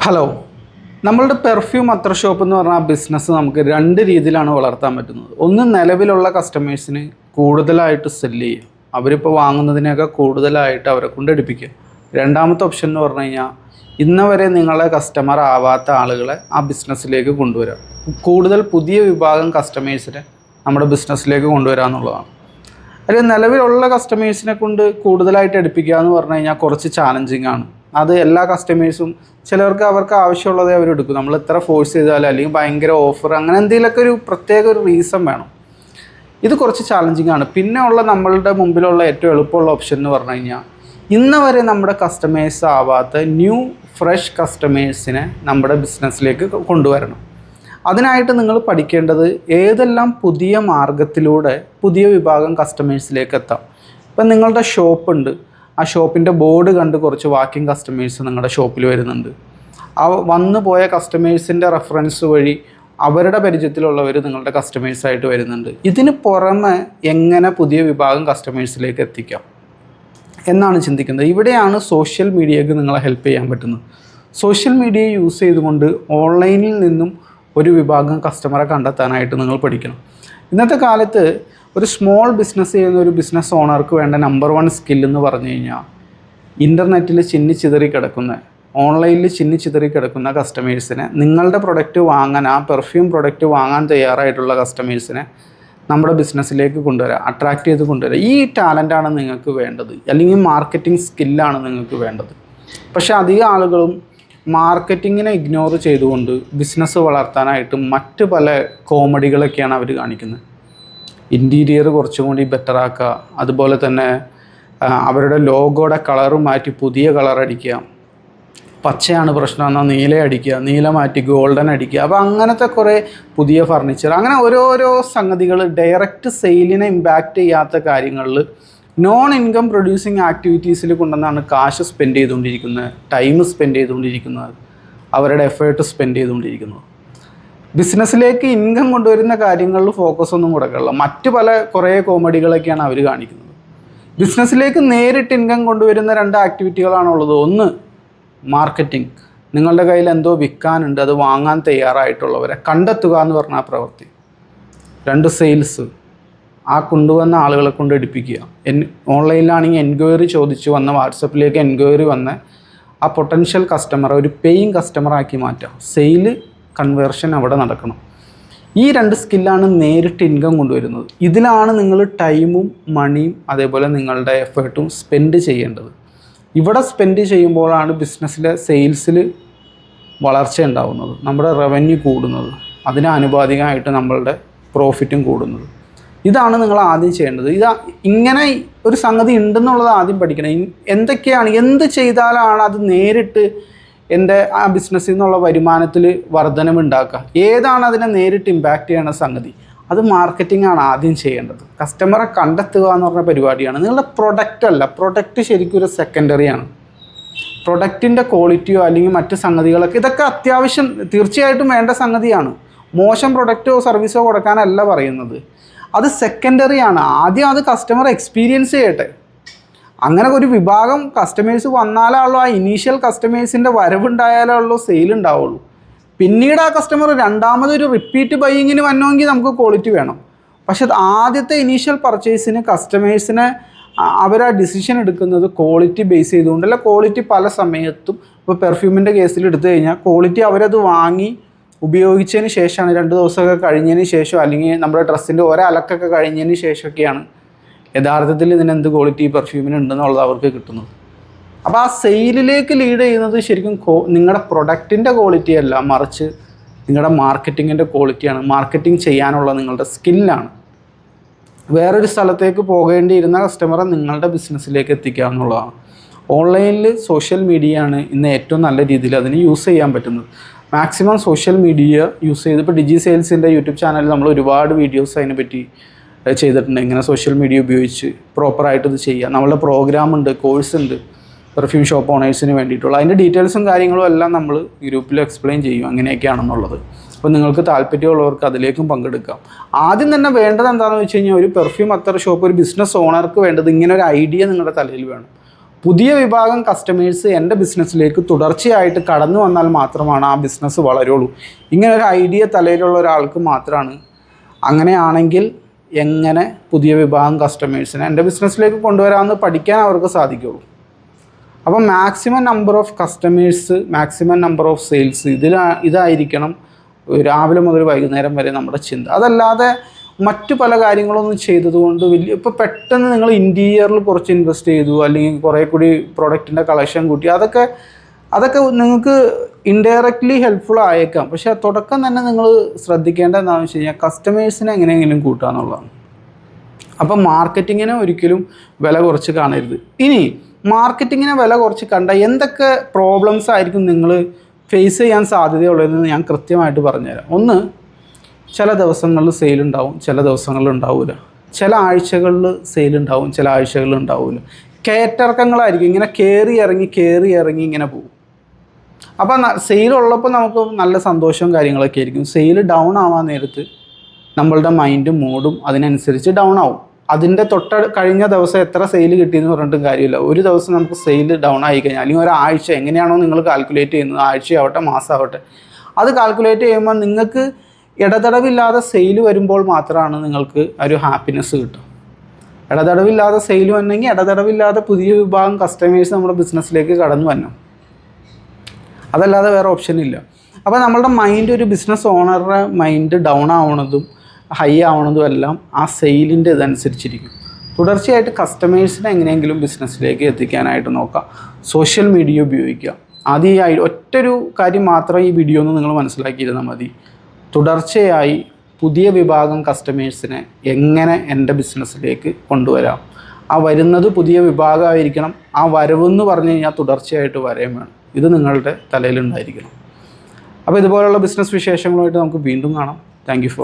Hello, നമ്മളുടെ perfume അത്തർ shop എന്ന് പറഞ്ഞാൽ ബിസിനസ് നമുക്ക് രണ്ട് രീതിയിലാണ് വളർത്താൻ പറ്റുന്നത്. ഒന്ന്, നിലവിലുള്ള കസ്റ്റമേഴ്സിന് കൂടുതലായിട്ട് സെല്ല് ചെയ്യുക, അവരിപ്പോൾ വാങ്ങുന്നതിനൊക്കെ കൂടുതലായിട്ട് അവരെ കൊണ്ട് എടുപ്പിക്കുക. രണ്ടാമത്തെ ഓപ്ഷൻ എന്ന് പറഞ്ഞു കഴിഞ്ഞാൽ ഇന്ന് വരെ നിങ്ങളെ കസ്റ്റമർ ആവാത്ത ആളുകളെ ആ ബിസിനസ്സിലേക്ക് കൊണ്ടുവരിക, കൂടുതൽ പുതിയ വിഭാഗം കസ്റ്റമേഴ്സിനെ നമ്മുടെ ബിസിനസ്സിലേക്ക് കൊണ്ടുവരിക എന്നുള്ളതാണ്. അതിൽ നിലവിലുള്ള കസ്റ്റമേഴ്സിനെ കൊണ്ട് കൂടുതലായിട്ട് എടുപ്പിക്കുക എന്ന് പറഞ്ഞു കഴിഞ്ഞാൽ കുറച്ച് ചാലഞ്ചിങ് ആണ്. അത് എല്ലാ കസ്റ്റമേഴ്സും ചിലർക്ക് അവർക്ക് ആവശ്യമുള്ളതേ അവരെടുക്കും. നമ്മൾ എത്ര ഫോഴ്സ് ചെയ്താലും അല്ലെങ്കിൽ ഭയങ്കര ഓഫർ അങ്ങനെ എന്തെങ്കിലുമൊക്കെ ഒരു പ്രത്യേക ഒരു റീസൺ വേണം. ഇത് കുറച്ച് ചാലഞ്ചിങ് ആണ്. പിന്നെ ഉള്ള നമ്മളുടെ മുമ്പിലുള്ള ഏറ്റവും എളുപ്പമുള്ള ഓപ്ഷൻ എന്ന് പറഞ്ഞു കഴിഞ്ഞാൽ ഇന്ന് വരെ നമ്മുടെ കസ്റ്റമേഴ്സ് ആവാത്ത ന്യൂ ഫ്രഷ് കസ്റ്റമേഴ്സിനെ നമ്മുടെ ബിസിനസ്സിലേക്ക് കൊണ്ടുവരണം. അതിനായിട്ട് നിങ്ങൾ പഠിക്കേണ്ടത് ഏതെല്ലാം പുതിയ മാർഗത്തിലൂടെ പുതിയ വിഭാഗം കസ്റ്റമേഴ്സിലേക്ക് എത്താം. ഇപ്പം നിങ്ങളുടെ ഷോപ്പുണ്ട്, ആ ഷോപ്പിൻ്റെ ബോർഡ് കണ്ട് കുറച്ച് വാക്കിംഗ് കസ്റ്റമേഴ്സ് നിങ്ങളുടെ ഷോപ്പിൽ വരുന്നുണ്ട്. ആ വന്നു പോയ കസ്റ്റമേഴ്സിൻ്റെ റെഫറൻസ് വഴി അവരുടെ പരിചയത്തിലുള്ളവർ നിങ്ങളുടെ കസ്റ്റമേഴ്സായിട്ട് വരുന്നുണ്ട്. ഇതിന് പുറമെ എങ്ങനെ പുതിയ വിഭാഗം കസ്റ്റമേഴ്സിലേക്ക് എത്തിക്കാം എന്നാണ് ചിന്തിക്കുന്നത്. ഇവിടെയാണ് സോഷ്യൽ മീഡിയയ്ക്ക് നിങ്ങളെ ഹെൽപ്പ് ചെയ്യാൻ പറ്റുന്നത്. സോഷ്യൽ മീഡിയ യൂസ് ചെയ്തുകൊണ്ട് ഓൺലൈനിൽ നിന്നും ഒരു വിഭാഗം കസ്റ്റമറെ കണ്ടെത്താനായിട്ട് നിങ്ങൾ പഠിക്കണം. ഇന്നത്തെ കാലത്ത് ഒരു സ്മോൾ ബിസിനസ് ചെയ്യുന്ന ഒരു ബിസിനസ് ഓണർക്ക് വേണ്ട നമ്പർ 1 സ്കില്ലെന്ന് പറഞ്ഞു കഴിഞ്ഞാൽ ഇൻ്റർനെറ്റിൽ ചിന്നിച്ചിതറി കിടക്കുന്ന, ഓൺലൈനിൽ ചിന്നിച്ചിതറി കിടക്കുന്ന കസ്റ്റമേഴ്സിനെ നിങ്ങളുടെ പ്രൊഡക്റ്റ് വാങ്ങാൻ, ആ പെർഫ്യൂം പ്രൊഡക്റ്റ് വാങ്ങാൻ തയ്യാറായിട്ടുള്ള കസ്റ്റമേഴ്സിനെ നമ്മുടെ ബിസിനസ്സിലേക്ക് കൊണ്ടുവരിക, അട്രാക്റ്റ് ചെയ്ത് കൊണ്ടുവരിക. ഈ ടാലൻ്റാണ് നിങ്ങൾക്ക് വേണ്ടത്, അല്ലെങ്കിൽ മാർക്കറ്റിംഗ് സ്കില്ലാണ് നിങ്ങൾക്ക് വേണ്ടത്. പക്ഷേ അധികം ആളുകളും മാർക്കറ്റിങ്ങിനെ ഇഗ്നോർ ചെയ്തുകൊണ്ട് ബിസിനസ് വളർത്താനായിട്ട് മറ്റ് പല കോമഡികളൊക്കെയാണ് അവർ കാണിക്കുന്നത്. ഇൻറ്റീരിയർ കുറച്ചും കൂടി ബെറ്ററാക്കുക, അതുപോലെ തന്നെ അവരുടെ ലോഗോയുടെ കളറ് മാറ്റി പുതിയ കളർ അടിക്കുക, പച്ചയാണ് പ്രശ്നം എന്നാൽ നീല അടിക്കുക, നീല മാറ്റി ഗോൾഡൻ അടിക്കുക. അപ്പോൾ അങ്ങനത്തെ കുറേ പുതിയ ഫർണിച്ചർ, അങ്ങനെ ഓരോരോ സംഗതികൾ ഡയറക്റ്റ് സെയിലിനെ ഇമ്പാക്റ്റ് ചെയ്യാത്ത കാര്യങ്ങളിൽ നോൺ ഇൻകം പ്രൊഡ്യൂസിങ് ആക്ടിവിറ്റീസിൽ കൊണ്ടുവന്നാണ് കാശ് സ്പെൻഡ് ചെയ്തുകൊണ്ടിരിക്കുന്നത്, ടൈം സ്പെൻഡ് ചെയ്തുകൊണ്ടിരിക്കുന്നത്, അവരുടെ എഫേർട്ട് സ്പെൻഡ് ചെയ്തുകൊണ്ടിരിക്കുന്നത്. ബിസിനസ്സിലേക്ക് ഇൻകം കൊണ്ടുവരുന്ന കാര്യങ്ങളിൽ ഫോക്കസ് ഒന്നും കൊടുക്കില്ല, മറ്റ് കുറേ കോമഡികളൊക്കെയാണ് അവർ കാണിക്കുന്നത്. ബിസിനസ്സിലേക്ക് നേരിട്ട് ഇൻകം കൊണ്ടുവരുന്ന 2 ആക്ടിവിറ്റികളാണുള്ളത്. ഒന്ന്, മാർക്കറ്റിംഗ്, നിങ്ങളുടെ കയ്യിൽ എന്തോ വിൽക്കാനുണ്ട്, അത് വാങ്ങാൻ തയ്യാറായിട്ടുള്ളവരെ കണ്ടെത്തുക എന്ന് പറഞ്ഞ പ്രവൃത്തി. 2, സെയിൽസ്, ആ കൊണ്ടുവന്ന ആളുകളെ കൊണ്ട് എടുപ്പിക്കുക. ഓൺലൈനിലാണെങ്കിൽ എൻക്വയറി ചോദിച്ച് വന്ന, വാട്സപ്പിലേക്ക് എൻക്വയറി വന്ന് ആ പൊട്ടൻഷ്യൽ കസ്റ്റമറെ ഒരു പേയിങ് കസ്റ്റമറാക്കി മാറ്റുക. സെയില് കൺവേർഷൻ അവിടെ നടക്കണം. ഈ 2 സ്കില്ലാണ് നേരിട്ട് ഇൻകം കൊണ്ടുവരുന്നത്. ഇതിലാണ് നിങ്ങൾ ടൈമും മണിയും അതേപോലെ നിങ്ങളുടെ എഫേർട്ടും സ്പെൻഡ് ചെയ്യേണ്ടത്. ഇവിടെ സ്പെൻഡ് ചെയ്യുമ്പോഴാണ് ബിസിനസ്സിലെ സെയിൽസിൽ വളർച്ച ഉണ്ടാകുന്നത്, നമ്മുടെ റവന്യൂ കൂടുന്നത്, അതിന് ആനുപാതികമായിട്ട് നമ്മളുടെ പ്രോഫിറ്റും കൂടുന്നത്. ഇതാണ് നിങ്ങൾ ആദ്യം ചെയ്യേണ്ടത്. ഇങ്ങനെ ഒരു സംഗതി ഉണ്ടെന്നുള്ളത് ആദ്യം പഠിക്കണം. എന്തൊക്കെയാണ്, എന്ത് ചെയ്താലാണ് അത് നേരിട്ട് എൻ്റെ ആ ബിസിനസ്സിൽ നിന്നുള്ള വരുമാനത്തിൽ വർധനവുണ്ടാക്കുക, ഏതാണ് അതിനെ നേരിട്ട് ഇമ്പാക്റ്റ് ചെയ്യുന്ന സംഗതി, അത് മാർക്കറ്റിംഗ് ആണ് ആദ്യം ചെയ്യേണ്ടത്. കസ്റ്റമറെ കണ്ടെത്തുക എന്ന് പറഞ്ഞ പരിപാടിയാണ്. നിങ്ങളുടെ പ്രൊഡക്റ്റ് അല്ല, പ്രൊഡക്റ്റ് ശരിക്കും ഒരു സെക്കൻഡറിയാണ്. പ്രൊഡക്റ്റിൻ്റെ ക്വാളിറ്റിയോ അല്ലെങ്കിൽ മറ്റ് സംഗതികളൊക്കെ, ഇതൊക്കെ അത്യാവശ്യം തീർച്ചയായിട്ടും വേണ്ട സംഗതിയാണ്. മോശം പ്രൊഡക്റ്റോ സർവീസോ കൊടുക്കാനല്ല പറയുന്നത്, അത് സെക്കൻഡറി ആണ്. ആദ്യം അത് കസ്റ്റമർ എക്സ്പീരിയൻസ് ചെയ്യട്ടെ. അങ്ങനെ ഒരു വിഭാഗം കസ്റ്റമേഴ്സ് വന്നാലുള്ളൂ, ആ ഇനീഷ്യൽ കസ്റ്റമേഴ്സിൻ്റെ വരവുണ്ടായാലുള്ളൂ സെയിൽ ഉണ്ടാവുള്ളൂ. പിന്നീട് ആ കസ്റ്റമർ രണ്ടാമതൊരു റിപ്പീറ്റ് ബൈയിങ്ങിന് വന്നെങ്കിൽ നമുക്ക് ക്വാളിറ്റി വേണം. പക്ഷെ ആദ്യത്തെ ഇനീഷ്യൽ പർച്ചേസിന് കസ്റ്റമേഴ്സിനെ അവരാ ഡിസിഷൻ എടുക്കുന്നത് ക്വാളിറ്റി ബേസ് ചെയ്തുകൊണ്ടല്ല. ക്വാളിറ്റി പല സമയത്തും, ഇപ്പോൾ പെർഫ്യൂമിൻ്റെ കേസിൽ എടുത്തു കഴിഞ്ഞാൽ ക്വാളിറ്റി അവരത് വാങ്ങി ഉപയോഗിച്ചതിന് ശേഷമാണ്, 2 ദിവസമൊക്കെ കഴിഞ്ഞതിന് ശേഷം, അല്ലെങ്കിൽ നമ്മുടെ ഡ്രസ്സിൻ്റെ ഒരലക്കൊക്കെ കഴിഞ്ഞതിന് ശേഷമൊക്കെയാണ് യഥാർത്ഥത്തിൽ ഇതിനെന്ത് ക്വാളിറ്റി പെർഫ്യൂമിന് ഉണ്ടെന്നുള്ളത് അവർക്ക് കിട്ടുന്നത്. അപ്പോൾ ആ സെയിലിലേക്ക് ലീഡ് ചെയ്യുന്നത് ശരിക്കും നിങ്ങളുടെ പ്രൊഡക്റ്റിൻ്റെ ക്വാളിറ്റി അല്ല, മറിച്ച് നിങ്ങളുടെ മാർക്കറ്റിങ്ങിൻ്റെ ക്വാളിറ്റിയാണ്. മാർക്കറ്റിംഗ് ചെയ്യാനുള്ള നിങ്ങളുടെ സ്കില്ലാണ്. വേറൊരു സ്ഥലത്തേക്ക് പോകേണ്ടിയിരുന്ന കസ്റ്റമറെ നിങ്ങളുടെ ബിസിനസ്സിലേക്ക് എത്തിക്കുക എന്നുള്ളതാണ്. ഓൺലൈനിൽ സോഷ്യൽ മീഡിയയാണ് ഇന്ന് ഏറ്റവും നല്ല രീതിയിൽ അതിന് യൂസ് ചെയ്യാൻ പറ്റുന്നത്. മാക്സിമം സോഷ്യൽ മീഡിയ യൂസ് ചെയ്ത്, ഇപ്പോൾ ഡിജി സെയിൽസിൻ്റെ യൂട്യൂബ് ചാനലിൽ നമ്മൾ ഒരുപാട് വീഡിയോസ് അതിനെപ്പറ്റി ചെയ്തിട്ടുണ്ട്. ഇങ്ങനെ സോഷ്യൽ മീഡിയ ഉപയോഗിച്ച് പ്രോപ്പറായിട്ട് ഇത് ചെയ്യുക. നമ്മളുടെ പ്രോഗ്രാമുണ്ട്, കോഴ്സുണ്ട് പെർഫ്യൂം ഷോപ്പ് ഓണേഴ്സിന് വേണ്ടിയിട്ടുള്ള. അതിൻ്റെ ഡീറ്റെയിൽസും കാര്യങ്ങളും എല്ലാം നമ്മൾ ഗ്രൂപ്പിൽ എക്സ്പ്ലെയിൻ ചെയ്യും എങ്ങനെയൊക്കെയാണെന്നുള്ളത്. അപ്പോൾ നിങ്ങൾക്ക് താല്പര്യമുള്ളവർക്ക് അതിലേക്കും പങ്കെടുക്കാം. ആദ്യം തന്നെ വേണ്ടത് എന്താണെന്ന് വെച്ച് കഴിഞ്ഞാൽ, ഒരു പെർഫ്യൂം അത്തർ ഷോപ്പ് ഒരു ബിസിനസ് ഓണർക്ക് വേണ്ടത് ഇങ്ങനെ ഒരു ഐഡിയ നിങ്ങളുടെ തലയിൽ വേണം. പുതിയ വിഭാഗം കസ്റ്റമേഴ്സ് എൻ്റെ ബിസിനസ്സിലേക്ക് തുടർച്ചയായിട്ട് കടന്നു വന്നാൽ മാത്രമാണ് ആ ബിസിനസ് വളരുള്ളൂ. ഇങ്ങനെ ഒരു ഐഡിയ തലയിലുള്ള ഒരാൾക്ക് മാത്രമാണ് അങ്ങനെയാണെങ്കിൽ എങ്ങനെ പുതിയ വിഭാഗം കസ്റ്റമേഴ്സിനെ എൻ്റെ ബിസിനസ്സിലേക്ക് കൊണ്ടുവരാമെന്ന് പഠിക്കാൻ അവർക്ക് സാധിക്കുള്ളൂ. അപ്പോൾ maximum number of customers, maximum number of sales, ഇതായിരിക്കണം രാവിലെ മുതൽ വൈകുന്നേരം വരെ നമ്മുടെ ചിന്ത. അതല്ലാതെ മറ്റു പല കാര്യങ്ങളൊന്നും ചെയ്തതുകൊണ്ട് ഇപ്പോൾ പെട്ടെന്ന് നിങ്ങൾ ഇൻറ്റീരിയറിൽ കുറച്ച് ഇൻവെസ്റ്റ് ചെയ്തു, അല്ലെങ്കിൽ കുറേ കൂടി പ്രൊഡക്റ്റിൻ്റെ കളക്ഷൻ കൂട്ടി, അതൊക്കെ നിങ്ങൾക്ക് ഇൻഡയറക്റ്റ്ലി ഹെൽപ്ഫുൾ ആയേക്കാം. പക്ഷേ തുടക്കം തന്നെ നിങ്ങൾ ശ്രദ്ധിക്കേണ്ടത് എന്താണെന്ന് വെച്ച് കഴിഞ്ഞാൽ കസ്റ്റമേഴ്സിനെ എങ്ങനെയെങ്കിലും കൂട്ടുക എന്നുള്ളതാണ്. അപ്പം മാർക്കറ്റിങ്ങിനെ ഒരിക്കലും വില കുറച്ച് കാണരുത്. ഇനി മാർക്കറ്റിങ്ങിനെ വില കുറച്ച് കണ്ട എന്തൊക്കെ പ്രോബ്ലംസ് ആയിരിക്കും നിങ്ങൾ ഫേസ് ചെയ്യാൻ സാധ്യതയുള്ളതെന്ന് ഞാൻ കൃത്യമായിട്ട് പറഞ്ഞുതരാം. ഒന്ന്, ചില ദിവസങ്ങളിൽ സെയിലുണ്ടാവും, ചില ദിവസങ്ങളിൽ ഉണ്ടാവില്ല. ചില ആഴ്ചകളിൽ സെയിലുണ്ടാവും, ചില ആഴ്ചകളിൽ ഉണ്ടാവില്ല. കയറ്റിറക്കങ്ങളായിരിക്കും, ഇങ്ങനെ കയറി ഇറങ്ങി ഇങ്ങനെ പോകും. അപ്പം സെയിലുള്ളപ്പോൾ നമുക്ക് നല്ല സന്തോഷവും കാര്യങ്ങളൊക്കെ ആയിരിക്കും. സെയിൽ ഡൗൺ ആവാൻ നേരത്ത് നമ്മളുടെ മൈൻഡും മൂഡും അതിനനുസരിച്ച് ഡൗൺ ആവും. അതിൻ്റെ കഴിഞ്ഞ ദിവസം എത്ര സെയിൽ കിട്ടിയെന്ന് പറഞ്ഞിട്ടും കാര്യമില്ല. ഒരു ദിവസം നമുക്ക് സെയിൽ ഡൗൺ ആയി കഴിഞ്ഞാൽ, അല്ലെങ്കിൽ ഒരാഴ്ച എങ്ങനെയാണോ നിങ്ങൾ കാൽക്കുലേറ്റ് ചെയ്യുന്നത്, ആഴ്ചയാവട്ടെ മാസമാവട്ടെ, അത് കാൽക്കുലേറ്റ് ചെയ്യുമ്പോൾ നിങ്ങൾക്ക് ഇടതടവില്ലാതെ സെയിൽ വരുമ്പോൾ മാത്രമാണ് നിങ്ങൾക്ക് ഒരു ഹാപ്പിനെസ് കിട്ടുക. ഇടതടവില്ലാതെ സെയിൽ വന്നെങ്കിൽ ഇടതടവില്ലാതെ പുതിയ വിഭാഗം കസ്റ്റമേഴ്സ് നമ്മുടെ ബിസിനസ്സിലേക്ക് കടന്നു വരണം. അതല്ലാതെ വേറെ ഓപ്ഷൻ ഇല്ല. അപ്പോൾ നമ്മളുടെ മൈൻഡ്, ഒരു ബിസിനസ് ഓണറുടെ മൈൻഡ് ഡൗൺ ആവണതും ഹൈ ആവണതും എല്ലാം ആ സെയിലിൻ്റെ ഇതനുസരിച്ചിരിക്കും. തുടർച്ചയായിട്ട് കസ്റ്റമേഴ്സിനെ എങ്ങനെയെങ്കിലും ബിസിനസ്സിലേക്ക് എത്തിക്കാനായിട്ട് നോക്കുക. സോഷ്യൽ മീഡിയ ഉപയോഗിക്കുക. ആദ്യമായി ഒറ്റൊരു കാര്യം മാത്രം ഈ വീഡിയോ ഒന്ന് നിങ്ങൾ മനസ്സിലാക്കിയിരുന്നാൽ മതി. തുടർച്ചയായി പുതിയ വിഭാഗം കസ്റ്റമേഴ്സിനെ എങ്ങനെ എൻ്റെ ബിസിനസ്സിലേക്ക് കൊണ്ടുവരാം. ആ വരുന്നത് പുതിയ വിഭാഗമായിരിക്കണം. ആ വരവെന്ന് പറഞ്ഞു കഴിഞ്ഞാൽ തുടർച്ചയായിട്ട് വരെയും വേണം. ഇത് നിങ്ങളുടെ തലയിലുണ്ടായിരിക്കണം. അപ്പോൾ ഇതുപോലുള്ള ബിസിനസ് വിശേഷങ്ങളുമായിട്ട് നമുക്ക് വീണ്ടും കാണാം. Thank you for